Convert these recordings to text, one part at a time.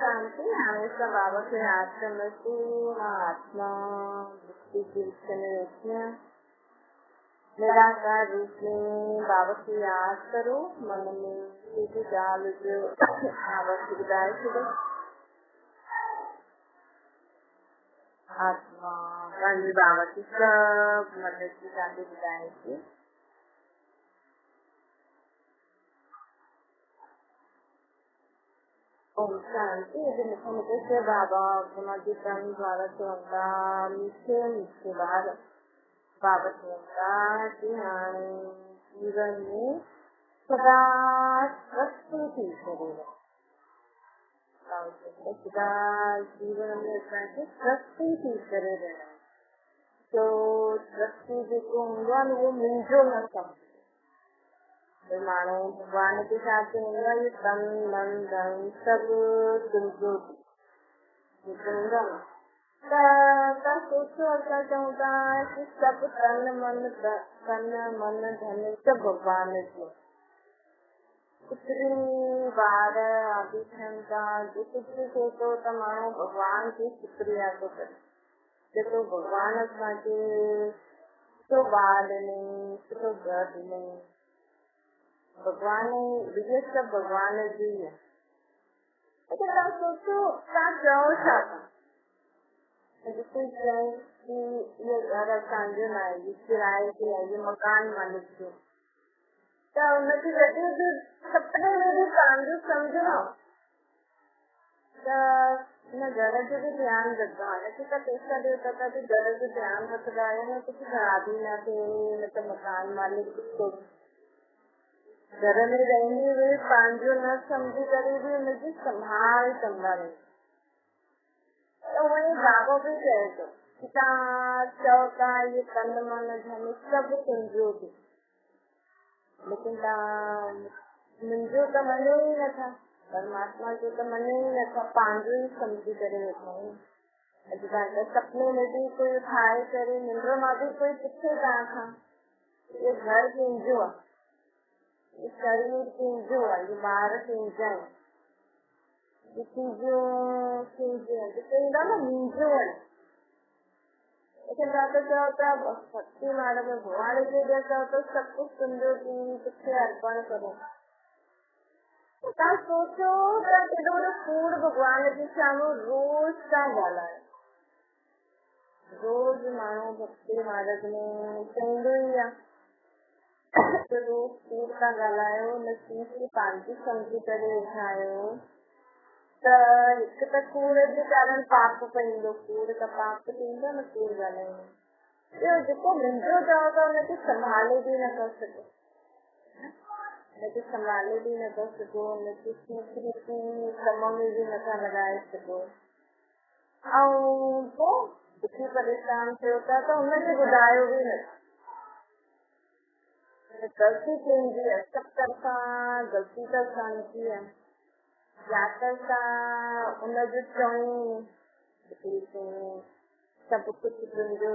शांति हमेशा बाबा के आश्रम में आत्मा भक्ति की रचना निराकार रूप में बाबा की याद करो। मन में सीधी डाल जो आवश्यकताएं करो। आत्मा गांधी बाबा की सब मदद की शांति बताएगी। ओम शांति। यदि मुख्य से बाबा पुनर्जीवन द्वारा चुनता मीठे बाहर बाबा चुनता कि हाँ जीवन में सदा प्रस्तुति करेगा। सदा जीवन में प्रस्तुति करे रहना। तो प्रस्तुति को वो मिलजो न समझ मानो भगवान के साथ ये तन मन धन सब सोचो ऐसा चाहता है कि सब तन मन धन सब भगवान के इतनी बार आदि क्षमता जो कुछ भी सोचो तो मानो भगवान की शुक्रिया को करे। जो भगवान असांखे तो बाल नहीं तो घर नहीं भगवान विजय सब भगवान जी है। लेकिन आप सोचो क्या जाओ चाहता कोई कहे कि ये घर असांजो न आएगी किराए की आएगी मकान मालिक जो तो उनकी गति सपने में भी कांजो समझो न घर जो भी ध्यान रखा है कि पैसा देता था कि घर जो ध्यान रखता है न कुछ खराबी न थे न तो मकान मालिक कुछ घर में रहेंगे वे पांचों न समझी करे भी मुझे संभाल संभाले। तो वही बाबा भी कहे तो पिता चौथा ये तन मन धन सब समझो भी लेकिन मुझे तो मन ही न था परमात्मा को तो मन ही न था पांचों ही समझी करे रखा। सपने में भी कोई खाए करे निंद्र में भी कोई पीछे कहा था ये घर की जो शरीर की जो ये बाहर की जाए लेकिन जाते क्या होता है भक्ति मार्ग में भगवान के जैसा होता सब कुछ सुंदर की पीछे अर्पण करो। सोचो फूड भगवान के सामने रोज का गाला है। रोज मानो भक्ति मार्ग में संगोया फूड का गालायो नसीब की पांची समझी करे उठायो तो कूड़ के कारण पाप पईंदो कूड़ का पाप पईंदो न कूड़ गालायो जो मिंजो जाओगा उनके संभाले भी न कर सको उनके संभाले भी न कर सको उनकी सूत्री की कर्मों में भी न लगाए सको और वो दुखी परेशान से होता तो उन्हें बुझायो भी न गलती केंद्री है सब तरफा गलती का शांति है जाता उन जो सब कुछ गुंजो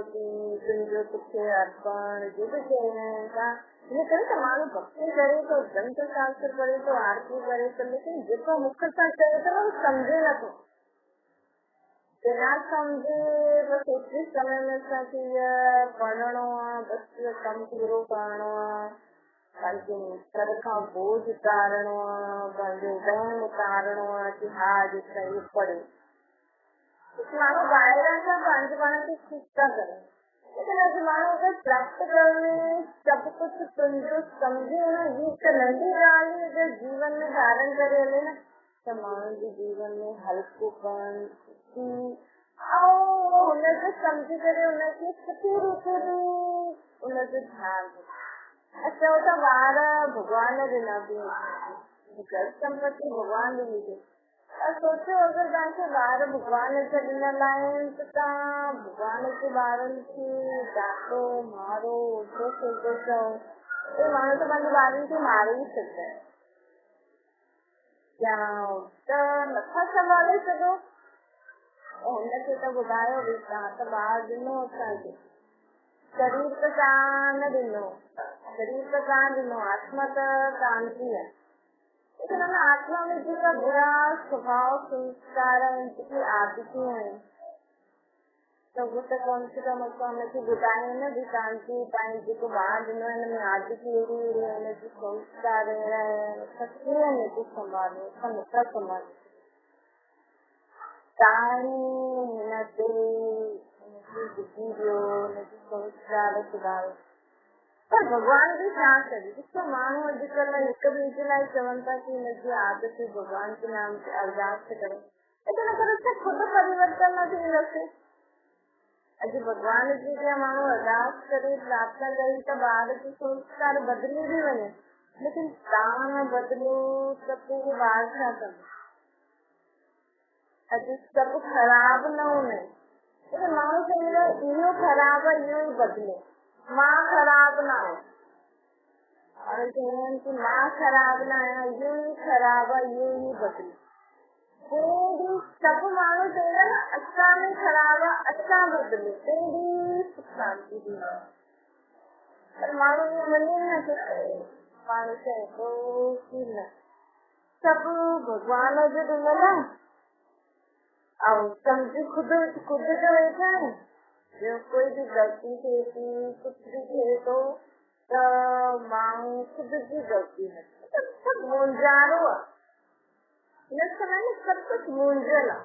कुछ अर्पण जो भी कहना ये करे तो मानो भक्ति करे तो ग्रंथ शास्त्र करे तो आरती करे तो लेकिन जिसको मुख्य करे तो वो समझे न तो बिना समझे बस उसी समय में पढ़नो बस कम पूरो करणो सर का बोझ उतारणो वहम उतारणो कि हाँ जिसका ये पड़े मानो बाहर का पंचवान की शिक्षा करे। लेकिन आज मानो अगर प्राप्त करने सब कुछ समझो समझे ना ये नंदी डाली अगर जीवन में धारण करे लेना तो मानो जी जीवन में हल्कोपन उन्हें समझी करे उन्हें उन्हें ध्यान अच्छा होता बाहर भगवान ने देना भी घर संपत्ति भगवान ने दी सोचो अगर जाके बाहर भगवान ने चलना लाए तो भगवान के बारे की डाको मारो उठो सोचो जाओ ये मानो तो बंद बारे की मारे ही सकते है क्या नथा संभाले सको उनके तो बुधायो भी तो बाहर दिनो शरीर तो कान दिनो शरीर तो कान दिनो आत्मा तो कांति है लेकिन हमें आत्मा में जी का बुरा स्वभाव संस्कार की आदतें हैं, तो वो तो कौन सी का मतलब है कि बुटाए ना भी शांति पानी जी को बाद में आदत रहने की संस्कार सक्रिय नीति संभालो समस्या संभालो संस्कार सुधारो। पर भगवान भी साथ है जिसको मानो अॼुकल्ह हिक ॿिए जे लाइ चवनि था कि हिनजी आदत भगवान के नाम से अरदास करो, लेकिन अगर उससे खुद परिवर्तन न थींदसि। अॼु भगवान जी के माण्हू अरदास करे प्रार्थना करी त ॿार जो संस्कार बदिली भी वञे, लेकिन तव्हां न बदिलो त पोइ ॿार छा कंदो? अॼु सभु ख़राब न हूंदा, लेकिन माण्हू चवंदो इहो ख़राब आहे इहो ई बदिले, मां ख़राब न आहियां, और चवनि कि मां ख़राब न आहियां इहो ई ख़राब आहे इहो ई बदिले। पोइ सब माण्हू चवंदा न असां में ख़राब आहे असां बदिले, पोइ शांति थी। पर माण्हू इहो मञे नथो, माण्हू चए थो कि न सभु भॻवान जो ॾिनल आहे ऐं सम्झ खुद जो वेठा आहिनि। जो कोई भी गलती थिए थी कुछ भी थिए तो माण्हू खुद जी गलती है, सब मुंझारो आहे हिन समय में सब कुछ मुंझल आहे।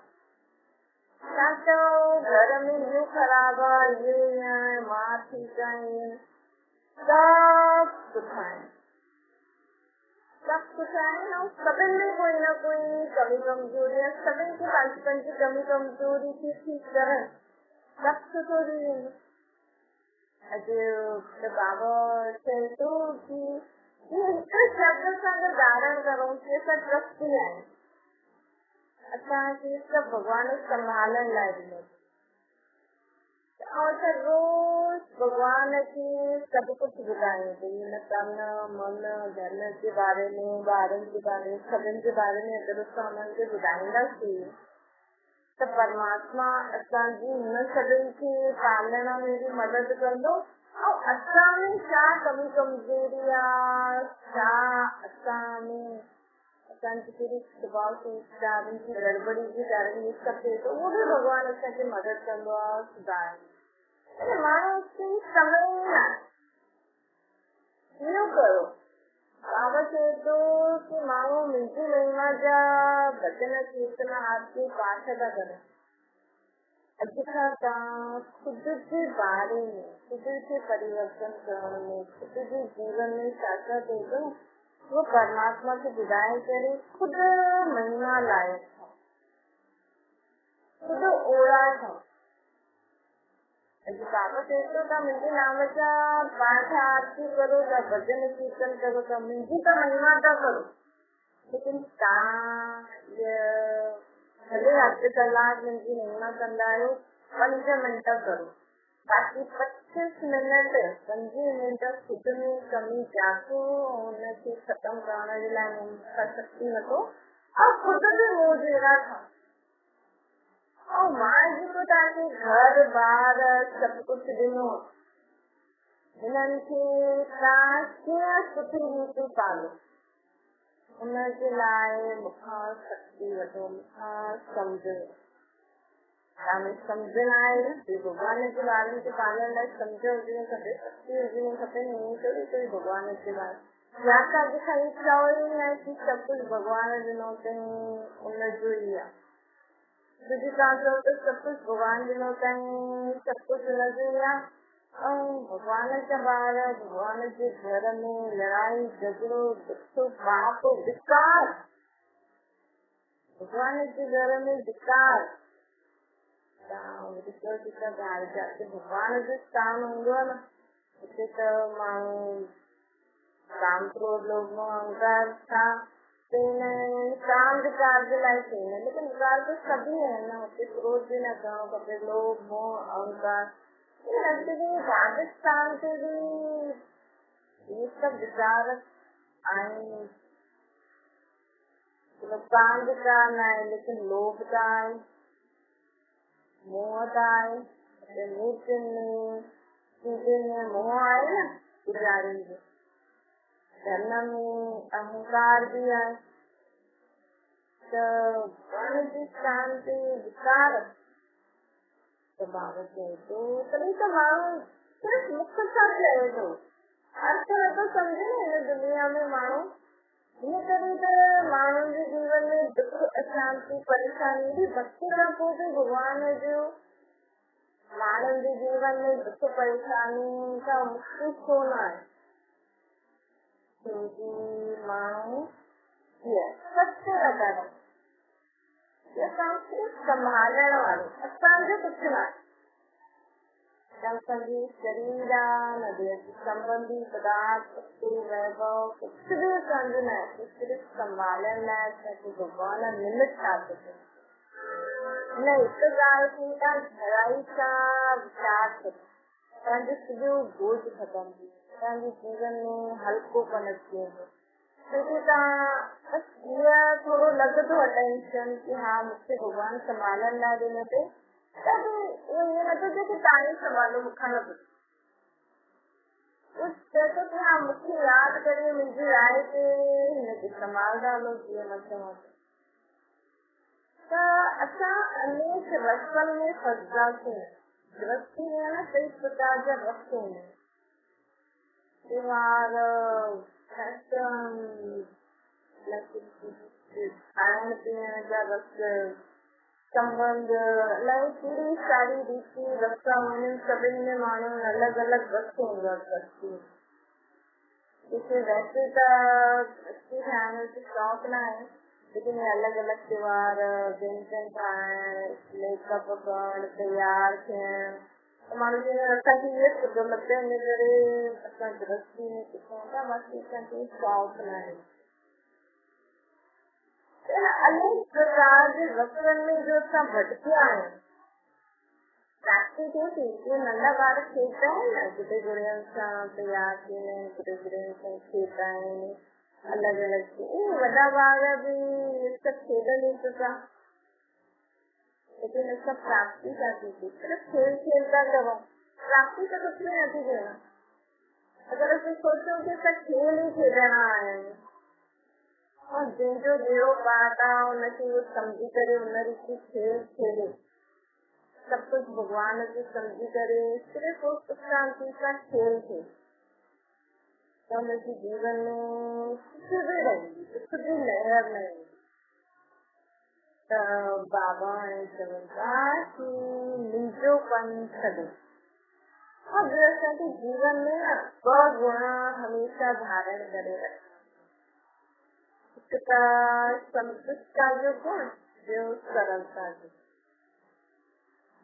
छा तो घर में इहो ख़राब आहे इहो आहे मां ठीक आहियां, सब कुछ आहे सब कुछ आहे न, सभिनि में कोई न कोई कमी कमजोरी आहे, सभिनि खे पंहिंजी कमी कमजोरी खे ठीक करण सब सुठो थी वेंदो। अॼु बाबा चए थो कि हिकु शब्द सां अगरि धारण करूं कि असां ट्रस्टी आहियूं, असांखे सभु भॻवान संभालण लाइ ॾिनो और रोज भगवान खे सब कुछ ॿुधायूं हिन तन मन धन जे बारे में ॿारनि जे बारे में सभिनि जे बारे में अगरि असां उन्हनि खे ॿुधाईंदासीं त परमात्मा असांजी हिन सभिनि खे पालण में भी मदद कंदो। ऐं असां में छा कमी कमजोरी आहे, छा असां में असांजी कहिड़ी स्वभाव संस्कारनि जी गड़बड़ी जे कारण इहे सभु थिए थो, उहो बि भॻवान असांखे मदद कंदो आहे सुधारण। माण्हू समय न इहो कयो, बाबा चए थो कि माण्हू मुंहिंजी महिमा जा भजन कीर्तन आरती पाठ था कनि। अॼु खां तव्हां खुद जे बारे में खुद खे परिवर्तन करण में खुद जे जीवन में छा छा थिए थो वो परमात्मा खे ॿुधाए करे खुद महिमा लायक ठहो, खुद ओड़ा ठहो। अॼु बाबा चए थो तव्हां मुंहिंजे नाम जा पाठ आरती करो था भजन कीर्तन करो था, मुंहिंजी त महिमा था करो, लेकिन तव्हां भले अधु कलाक मुंहिंजी महिमा कंदा आहियो 5 मिंट करो, बाक़ी 25 मिनट 5 मिंट खुद में कमी जाको उनखे ख़त्म करण जे लाइ कर सकती नथो और खुद भी मुंह जहिड़ा ठहो। और मां जेको तव्हांखे घर बार सभु कुझु ॾिनो, हिननि खे तव्हां कीअं सुठी रीति पालो, उनजे लाइ मूंखां शक्ति वठो, मूंखां सम्झो। तव्हां सम्झणु आहे कि भॻवान जे ॿारनि खे पालण लाइ सम्झ हुजणी खपे, शक्ति हुजणी खपे, ईअं थोरी कोई भॻवान जे ॿार या त अॼु खां इच्छा ई आहे कि सभु कुझु भॻवान ॾिनो अथई उनजो ई आहे, तुंहिंजी तव्हां चओ त सभु कुझु भॻवान ॾिनो अथई सभु कुझु उनजो ई आहे। ऐं भॻवान जा ॿार भॻवान जे घर में लड़ाई झगड़ो दुख पाप विकार, भॻवान जे घर में विकार, जाते भॻवान जो स्थान हूंदो आहे न उते त माण्हू काम क्रोध लोभ मोह अहंकार था काम विकार जे लाइ थींदा, लेकिन विकार तो सभी है न, उते क्रोध भी न करणो खपे, लोभ मोह अहंकार। राजस्थान से भी ये सब विकार आए, काम विकार न आए लेकिन लोभ का आए, मोह का आए, नृत्य में चीजें में मोह आए न पुजारी में, धन में अहंकार भी आए, मन की शांति विकार बाबा चए तो तॾहिं त माण्हू सिर्फ़ मुख सां चए थो, अर्थ नथो सम्झे न हिन दुनिया में माण्हू। इन करे त माण्हुनि जे जीवन में दुख अशांति परेशानी बि भक्ति खां पोइ बि भॻवान जो माण्हुनि जे जीवन में दुख परेशानी खां मुक्ति छो न आहे? क्योंकि माण्हू सत्य लॻायो संभालण वारो असांजो कुझु न आहे। असांजी शरीर आहे संबंधी पदार्थ वैभव कुझु बि असांजो न आहे। सिर्फ़ संभालण लाइ असांखे भॻवान निमित ठातो न हिकु ॻाल्हि थी गहराई सां वीचार कयो, तव्हांजो सॼो बोझ ख़तम थी वेंदो, तव्हांजे जीवन में हल्कोपन अची वेंदो। क्योंकि तव्हां ईअं थोरो लॻंदो आहे टेंशन की हा मूंखे भॻवान संभालण लाइ ॾिनो अथई, त बि उहो ईअं नथो थिए की तव्हां ई संभालो मूंखां न पुछो। उहो चए थो की हा मूंखे यादि करे मुंहिंजी राय ते हिनखे संभालंदा हलो जीअं मां चवां त असां अनेक रस्तनि में फसंदासीं। गृहस्थी में न कई प्रकार जा रस्त हूंदा आहिनि, त्योहार खाइण पीअण जा रस्त, संबंध, अलाए कहिड़ी सारी रीति रस्ता हूंदा, सभिनि में माण्हू अलॻि अलॻि रस्त हूंदो आहे। जैसे वैसे त गृहस्थी ठाहिण जो शौक़ न आहे, लेकिन अलॻि अलॻि त्योहार, व्यंजन ठाहिण, मेकअप करण, तयार थियण, माण्हू असांखे इहे सुठो लॻंदो आहे, इन करे असां गृहस्थी में सिखूं था, बाक़ी असांखे शौक़ न आहे। अनेक प्रकार जे रस्तनि में जो असां भटकिया आहियूं, प्राप्ति थिए थी। जीअं नंढा ॿार खेॾंदा आहिनि न, किथे गुड़ियुनि सां तयार थींदा आहिनि, किथे गुड़ियुनि सां खेॾंदा आहिनि, अलॻि अलॻि वॾा ॿार बि सभु खेॾनि ई था, लेकिन इसका प्राप्ति का सिर्फ खेल खेलता करो, प्राप्ति तो कुछ भी नहीं देना। अगर असं सोचो कि सब खेल ही खेलना है और जो जो पाता उनकी वो समझी करे उन रीति खेल खेले, सब कुछ भगवान की समझी करे, सिर्फ वो सुख शांति का खेल थे तो उनके जीवन में कुछ भी रहेगी, कुछ भी लहर नहीं। बाबा चवंदा कि मुंहिंजो पंथ छॾो। और असांखे जीवन में न ॿ गुण हमेशा धारण करे रखो, हिकु त संतुष्टता जो गुण, ॿियो सरलता जो।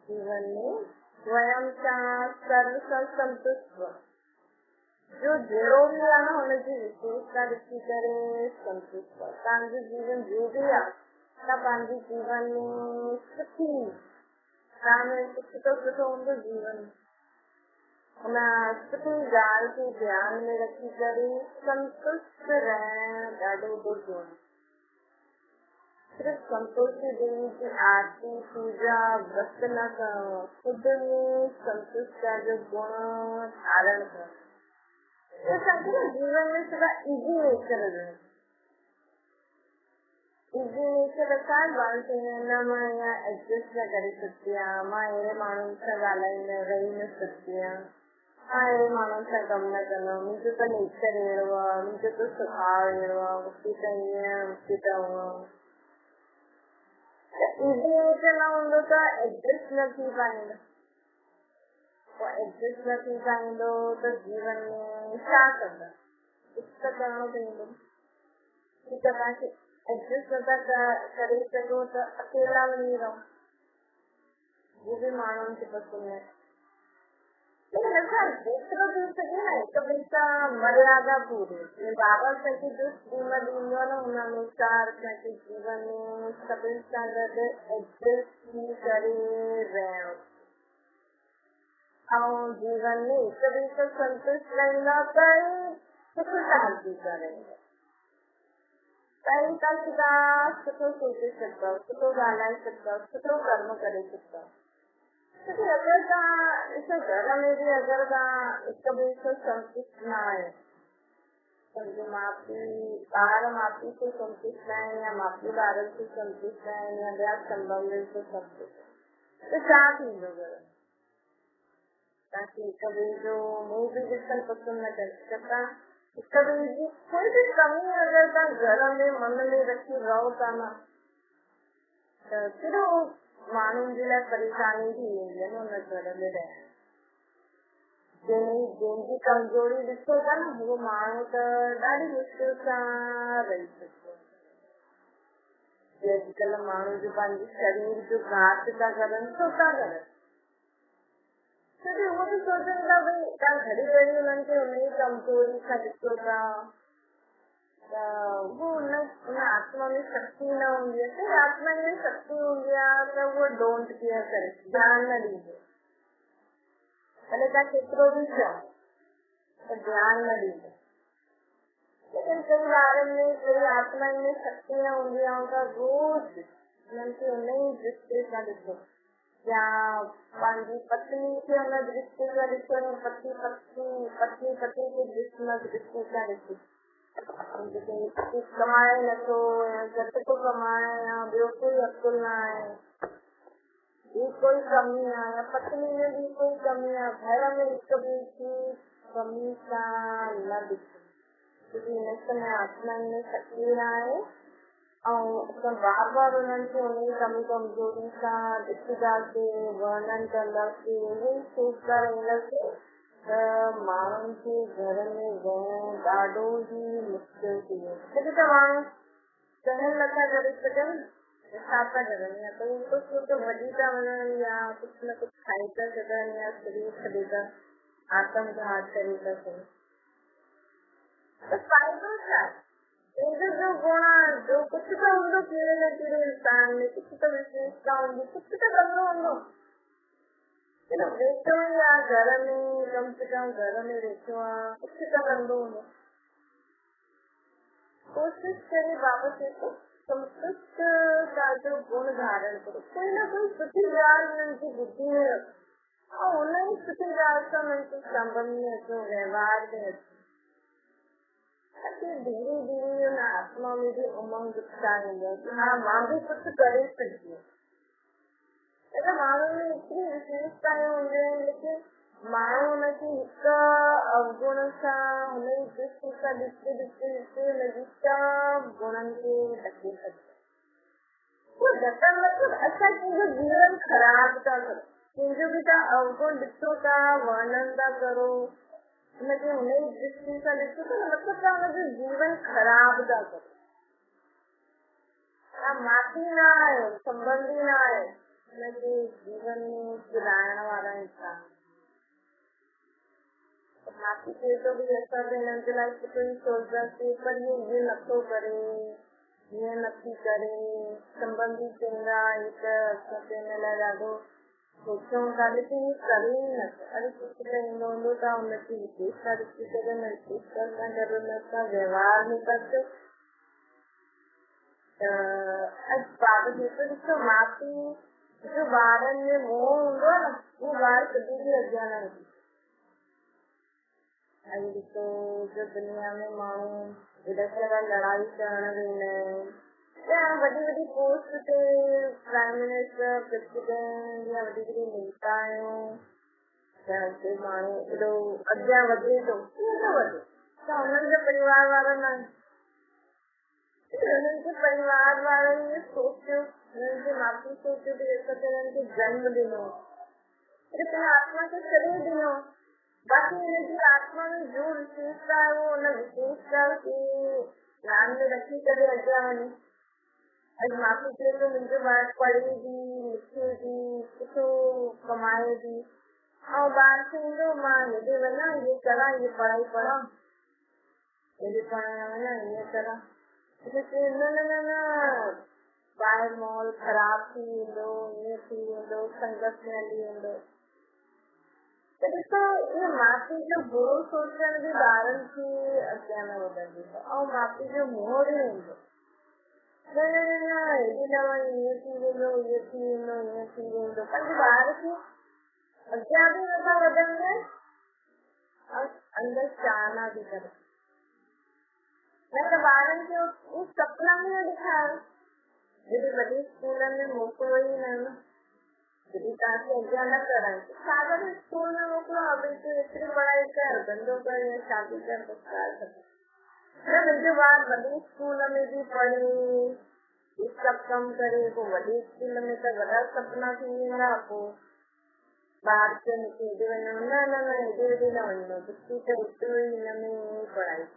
जीवन में स्वयं सां सर्व सां संतुष्ट, जो जहिड़ो बि आहे न हुनजी विशेषता ॾिसी करे संतुष्ट। तव्हांजो जीवन जो बि आहे पंहिंजे जीवन में सुठी कुझु त सुठो हूंदो जीवन, हुन सुठी ॻाल्हि खे ध्यान में रखी करे संतुष्ट रहण ॾाढो गुण। सिर्फ संतोषी देवी की आरती पूजा व्रत न करणो, खुद में संतुष्टता जो गुण धारण करणो। असांखे जीवन में थोड़ा इजी नेचर हुजणो, इजी नेचर असां ॻाल्हि न मां एडजस्ट न करे सघंदी आहियां, मां अहिड़े माण्हुनि सां ॻाल्हाए रही न सघंदी आहियां, मां अहिड़े माण्हुनि सां कमु न कंदमि, मुंहिंजो त नेचर अहिड़ो आहे, मुंहिंजो त स्वभाव अहिड़ो आहे, मूंखे त ईअं मूंखे त हूअं। इजी नेचर न हूंदो त एडजस्ट न थी पाईंदो, एडजस्ट न थी पाईंदो त जीवन में छा कंदा, कुझु त करणो पवंदो। ठीकु आहे, तव्हांखे एडजस्ट नथा करे सघो त अकेला वञी रहो, वो भी माण्हुनि खे पसंदि आहे। लेकिन असां जेतिरो थी सघे न हिक ॿिए सां मर्यादा पूरी, बाबा असांखे जो श्रीमत ॾींदो आहे न हुन अनुसार असांखे जीवन में सभिनि सां गॾु एडजस्ट थी करे रहणो ऐं जीवन में हिक ॿिए सां संतुष्ट रहंदा त सुख शांति सां रहंदा। तव्हां सुठा सुठो सोचे सघंदव, सुठो ॻाल्हाए सघंदव, सुठो कर्म करे सघंदव। क्योंकि अगर तव्हां ॾिसो घर में बि अगरि तव्हां हिक ॿिए सां संतुष्ट न आहियो समझो मापी ॿार मापी से संतुष्ट आहिनि या मापी ॿारनि से संतुष्ट आहिनि या ॿिया संबंध से संतुष्ट, तो छा थींदो घर ताकि हिक ॿिए जो मुंहुं बि ॾिसण पसंदि न करे सघां। हिक ॿिए जी कोई बि कमी अगरि तव्हां घर में मन में रखी रहो था न त केॾो माण्हुनि जे लाइ परेशानी थी वेंदी आहे न हुन घर में रहण। जंहिंजी कमजोरी ॾिसो था न उहो माण्हू त ॾाढी मुश्किल सां रही सघे। अॼुकल्ह माण्हू जो पंहिंजे शरीर जो घाट था करनि छो था करनि, छोकी उहो बि सोचनि था भई तव्हां घड़ी घड़ी हुननि खे हुनजी कमजोरी सां ॾिसो था त उहो हुन आत्मा में शक्ति न हूंदी आहे। फिर आत्मा में शक्ति हूंदी आहे त उहो डोंट केयर करे, ध्यानु न ॾींदो, भले तव्हां केतिरो बि चओ त ध्यानु न ॾींदो। लेकिन कई ॿारनि में कई आत्माउनि में शक्ति न हूंदी आहे, उनका रोज़ हुननि खे हुन ई दृष्टि सां ॾिसो या पंहिंजी पत्नी खे हुन दृष्टि सां ॾिसो, पत्नी खे दृष्टि सां ॾिसो। कमाए नथो या घटि थो कमाए या ॿियो कोई अकुल न आहे, ॿी कोई कमी आहे या पत्नी में बि कोई कमी आहे, घर में हिक ॿिए जी कमी सां न ॾिसो, छोकी हिन समय आत्माउनि में शक्ति न आहे ऐं असां बार बार हुननि खे हुनजी कमी कमजोरी सां ॾिसंदासीं, वर्णन कंदासीं, उहो ई सोचंदा रहंदासीं त माण्हुनि खे घर में रहण ॾाढो ई मुश्किल थी वियो। छो त माण्हू सहन नथा करे सघनि, छा था करनि, या त उहो कुझु वधी था वञनि या कुझु न कुझु खाई था सघनि या शरीर छॾे था आत्मघात करे था सघनि। त फ़ाइदो छा? पंहिंजो जो गुण जो कुझु त हूंदो कहिड़े न कहिड़े इंसान में, कुझु त विशेषता हूंदी, कुझु त कंदो हूंदो। वेठो ई आहे घर में, कम से कम घर में वेठो आहे, कुझु त कंदो हूंदो। कोशिश करे बाबा खे संतुष्ट का जो गुण धारण करो, कोई न कोई सुठी ॻाल्हि हुननि जी बुद्धि में रखो ऐं हुन ई सुठी ॻाल्हि सां हुननि खे संबंध में अचो, व्यवहार में अचो, ताकि धीरे धीरे हुन आत्मा में भी उमंग उत्साह ईंदो कि हाँ मां भी कुछ करे सघी। अगर माण्हू में एतिरी विशेषताएं हूंदियूं आहिनि, लेकिन माण्हू हुनखे हिकु अवगुण सां हुनजी दृष्टि सां ॾिसते हुनजी सभु गुणनि खे ढके छॾियो। उहो ढकण मतिलबु असां कंहिंजो जीवन ख़राब था करो, कंहिंजो बि तव्हां अवगुण ॾिसो था, वर्णन था करो, हुनखे हुनजी दृष्टि सां ॾिसो था, मतिलबु तव्हां हुनजो जीवन ख़राब था करो। तव्हां माफ़ी न आहियो, संबंधी न आहियो हुनजे जीवन में गिराइण वारा इंसान। माफ़ी थिए तो भी असां हिननि जे लाइ सुठो ई सोचंदासीं, पर इहो नथो करे, हीअं नथी करे, संबंधी चवंदा ही त असांखे हिन लाइ ॾाढो सोचूं था, लेकिन इहे करे ई नथो। अरे कुझु त ईंदो हूंदो तव्हां हुनजी विशेषता ॾिसी करे विशेषता सां गॾु हुन सां व्यवहार में कजो। अॼु बाबा खे त ॾिसो, माफ़ी जो ॿारनि में मोह हूंदो आहे न, उहो ॿार कॾहिं बि अॻियां न वधी। अॼु ॾिसो जो दुनिया में माण्हू हेॾा सारा लड़ाई करण वेंदा आहिनि या वॾी वॾी पोस्ट ते प्राइम मिनिस्टर, प्रेसिडेंट या वॾी वॾी नेता आहियूं, त माण्हू एॾो अॻियां वधे थो, कीअं थो वधे? त हुननि जा परिवार वारा न आहिनि, हुननि जे परिवार वारनि इहे सोचियो, हुननि जे मापी सोचियो कि असां हुननि खे जन्म ॾिनो, लेकिन आत्मा खे शरीर ॾिनो, बाक़ी हिनजी आत्मा में जो विशेषता है वो हुन विशेषता खे ध्यान में रखी करे अॻियां वञे। अॼु माफ़ी थिए तो मुंहिंजो ॿार पढ़े बि, लिखे बि, सुठो कमाए बि, ऐं ॿार खे ईंदो मां हेॾे वञा, इहे करां, इहे पढ़ाई पढ़ां, हेॾे पढ़णु वञा, ईअं करां, न ॿाहिरि माहौल ख़राब थी वेंदो, ईअं थी वेंदो, संगत में हली वेंदो। त ॾिसो इहो माफ़ी जो बुरो सोचण बि ॿारनि खे अॻियां न वधंदी ऐं माफ़ी जो मोह बि हूंदो, न हेॾी न वञ, ईअं थी वेंदो, ईअं थी वेंदो, ईअं थी वेंदो, पंहिंजे ॿार खे अॻियां बि नथा वधंदे ऐं अंदरि चाहना बि करे। मैं तो ॿारनि खे उस सपना में न ॾेखारियो जॾहिं वॾे स्कूल में मोकिलो ई न जॾहिं तव्हांखे अॻियां न कराइनि सागर स्कूल में मोकिलो अभी तूं एतिरी पढ़ाई कर धंधो कर या शादी कर न मुंहिंजो ॿार वॾे स्कूल में बि पढ़े सभु कमु करे पोइ वॾे स्कूल में त वॾा सपना थी वेंदा पोइ ॿार खे मूंखे हेॾे वञिणो न हेॾे हेॾे न वञिणो बुकी त हिते ई हिनमें पढ़ाई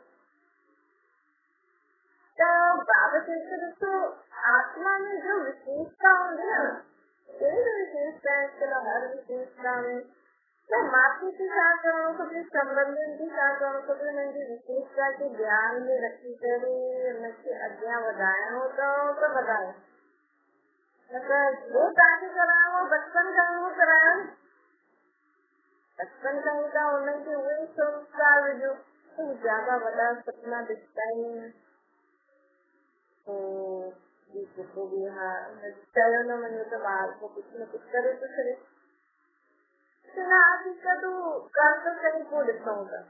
तो बाबा कहते ॾिसो आत्मा में जो विशेषता हूंदी न कहिड़ी बि विशेषता है इसके हर विशेषता में तो माता की छा करणो खपे संबंधनि की छा करणो खपे उन्हनि जी विशेषता खे ध्यान में रखी करे उनखे अॻियां वधाइणो त वधायो न त जो तव्हांखे कराइणो बचपन खां उहो करायो बचपन खां ई तव्हां उन्हनि खे उहे संस्कार विझो ज्यादा वॾा सपना ॾिसंदा ई न चयो न वञो त ॿार को कुझु न कुझु करे थो छॾे हक़ीक़त कर त सही पोइ ॾिसूं था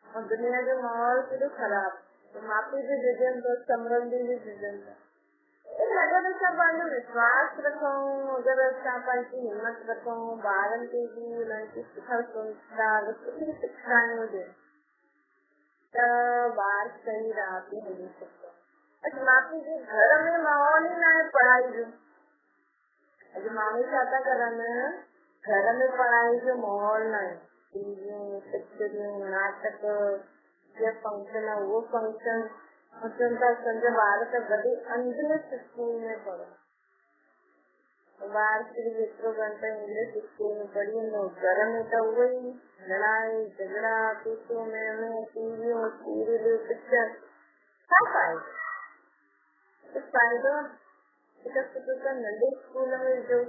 और दुनिया जो माहौल केॾो ख़राब माउ पीउ बि ॾिजनि था संबंधी बि ॾिजनि था अगरि असां पंहिंजो विश्वास रखूं अगरि असां पंहिंजी हिमत रखूं ॿारनि खे बि उन्हनि खे सुठा संस्कार सुठी शिक्षाऊं ॾियूं त ॿार सही राह ते हली सघंदो मापी जे घर में माहौल ही ना है पढ़ाई जो अॼु माण्हू छा था करनि घर में पढ़ाई जो माहौल न आहे टीवियूं पिक्चरियूं नाटक ये फंक्शन है वो फंक्शन अचनि था असांजा ॿार त वॾे इंग्लिश स्कूल में पढ़ो ॿार सिर्फ़ एतिरो घंटो इंग्लिश स्कूल में पढ़ी वेंदो घर में त उहो ई लड़ाई झगड़ा पीसो में टीवियूं सीरियलूं पिक्चर छा फ़ाइदो फ़ाइदो नंढे स्कूल में विझो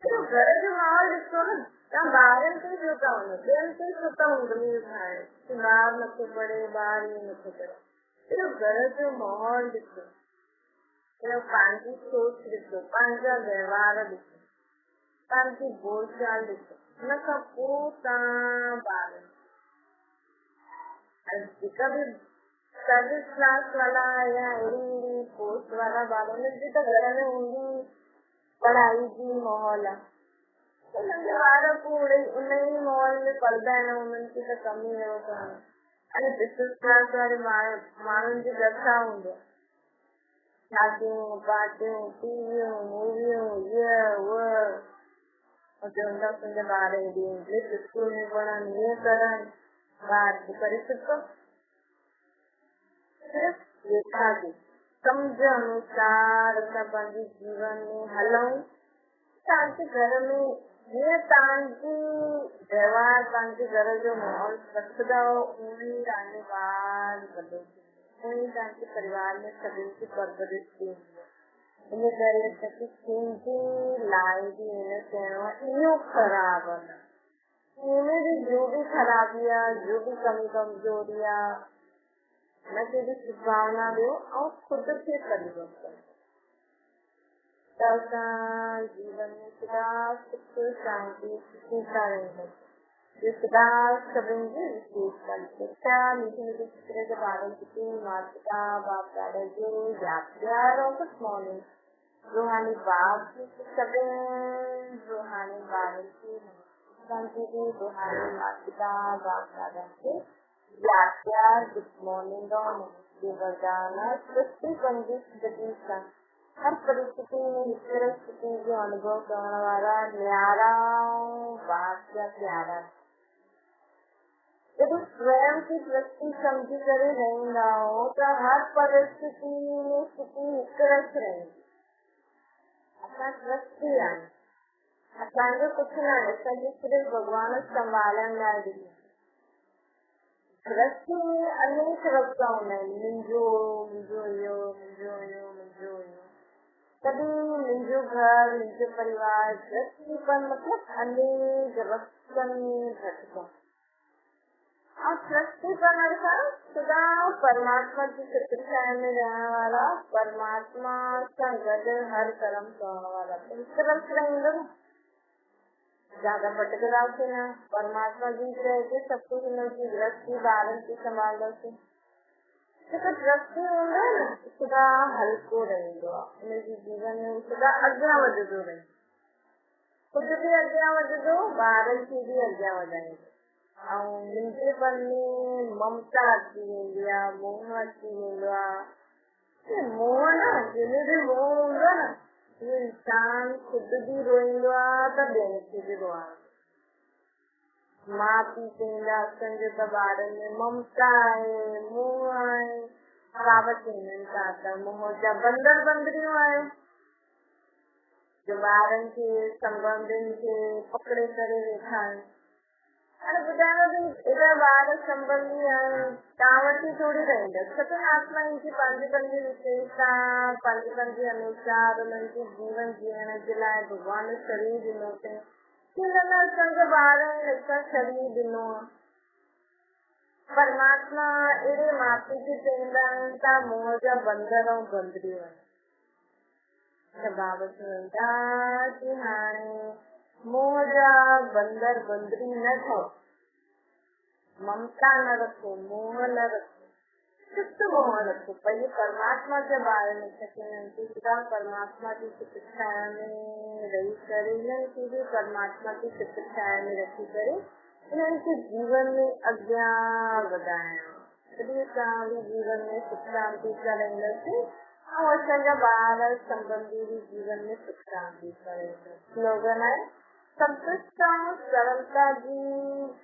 घर जो माहौल ॾिसो न तव्हां ॿारनि खे छो था वञो ॿियनि खे छो था उंगलियूं ठाहियो ॿार नथो पढ़े ॿार ईअं नथो करे सिर्फ़ घर जो माहौल ॾिसो पंहिंजी सोच ॾिसो पंहिंजा व्यवहार ॾिसो पंहिंजी बोलचाल ॾिसो हुन खां पोइ तव्हां ॿारनि जेका बि सर्विस क्लास वाला या अहिड़ी पोस्ट वाला ॿार उन्हनि जी त घर में हूंदी पढ़ाई जी माहौल आहे उन्हनि ॿार पोइ उन ई माहौल में पढ़ंदा आहिनि उन्हनि खे त कम ई अहिड़ो कान्हे अने बिज़नेस क्लास वारे माण्हुनि जे घर छा हूंदो शादियूं पार्टियूं टीवियूं मूवियूं इहे उहे चवंदा तुंहिंजा ॿार हेॾी इंग्लिश स्कूल में पढ़नि ईअं करनि ॿार करे सघो ॾेखारिजे सम्झ अनुसार असां पंहिंजे जीवन में हलूं तव्हांजे घर में जीअं तव्हांजी व्यवहार तव्हांजे घर जो माहौल रखंदा उहे ई तव्हांजो ॿार वॾो उहे ई तव्हांजे परिवार में सभिनि जी परवरिश थींदी इन करे असांखे सिंधी लाइ बि हिन चइणो आहे इहो ख़राबु आहे इनमें भी जो भी खराबी आहे जो भी कमी कमजोरी आहे हुनखे बि सुधारणा ॾियो ऐं ख़ुदि खे परिवर्तन त असां जीवन में सदा सुख शांति सुखी रहंदासीं सदा सभिनि जी विशेषता शिक्षा मीठी मीठी चित्र जे ॿारनि खे माता बाप ॾाॾा जो यादि प्यार और गुड मॉर्निंग रूहानी बाप सभिनि रूहानी ॿारनि खे असांजी बि रूहानी माता बाप ॾाॾा खे यादि प्यार गुड मॉर्निंग और नमस्ते वरदान सृष्टि पंहिंजी जिंदगी सां हर परिस्थिति में हिक तरह स्थिति जो अनुभव करण वारा न्यारा बाप जा प्यारा जॾहिं स्वयं की दृष्टि समझी करे रहंदा हो त हर परिस्थिति में स्थिति हिक रस रहंदी असां दृष्टि आहियूं असांजो कुझु न आहे असांखे सिर्फ़ु भॻवान संभालण लाइ ॾिनो दृष्टि में अनेक रस्ता हूंदा आहिनि मुंहिंजो इहो मुंहिंजो इहो मुंहिंजो इहो कॾहिं मुंहिंजो घर मुंहिंजो परिवार दृष्टि पर मतिलब अनेक रस्तनि में भटको और दृष्टि पर अर्थात सदा परमात्मा की छत्रछाया में रहने वाला परमात्मा सां गॾु हर कर्म करण वाला हिकु रस रहंदो न ज्यादा भटकदासीं न परमात्मा जी रहे सब कुछ उनकी दृष्टि ॿारनि खे संभालंदासीं ट्रस्टी होंगे न सदा हल्को रहेंगे उनके जीवन में सदा अॻियां वधंदो रहे खुद भी अॻियां वधंदो ॿारनि खे भी अॻियां वधाईंदो ऐं नंढपण में ममता अची वेंदी आहे मोह अची वेंदो आहे मोह न जंहिंमें बि मोह हूंदो आहे न उहो इंसान खुद भी रोईंदो आहे त ॿियनि खे बि रुआईंदो माउ पीउ चवंदा असांजो त ॿारनि में ममता आहे मोह आहे कहावत चवंदा था त मोह जा बंदर बंदरियूं आहिनि जो ॿारनि खे संबंधियुनि खे पकड़े करे वेठा आहिनि हाणे ॿुधायो त एॾा ॿार संबंधी आहिनि तव्हां वटि थोरी रहंदा सभिनि आत्माउनि जी पंहिंजी पंहिंजी विशेषता पंहिंजे पंहिंजे अनुसार उन्हनि खे जीवन जीअण जे लाइ भॻवान शरीर ॾिनो अथई असांजा ॿार असां शरीर ॾिनो आहे परमात्मा अहिड़े माउ पीउ खे चवंदा आहिनि त मोह जा बंदर ऐं बंदरियूं आहिनि त बाबा चवनि था कि हाणे मोह जा बंदर बंदरी न ठहो ममता न रखो मोह न रखो शुद्ध मोह रखो पर परमात्मा जा ॿार न सघनि सदा परमात्मा जी शिक्षा में रही करे इन्हनि खे भी परमात्मा की शिक्षा में रखी करे इन्हनि खे जीवन में अॻियां वधाइणो तॾहिं असां भी जीवन में सुख शांति सां रहंदासीं ऐं असांजा ॿार संबंधी भी जीवन में सुख शांति सां रहंदा स्लोगन आहे संतुष्ट ऐं सरलता जी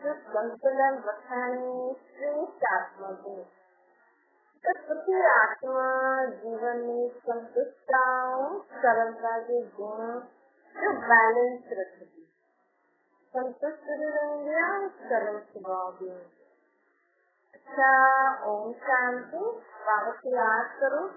जो संतुलन रखणु श्रेष्ठ आत्मा गुण सुखी आत्मा जीवन में संतुष्ट ऐं सरलता के गुण जो बैलेंस रखती संतुष्ट भी रहेंगे और सरल स्वभाव भी अच्छा ओम शांति बाबा की याद करो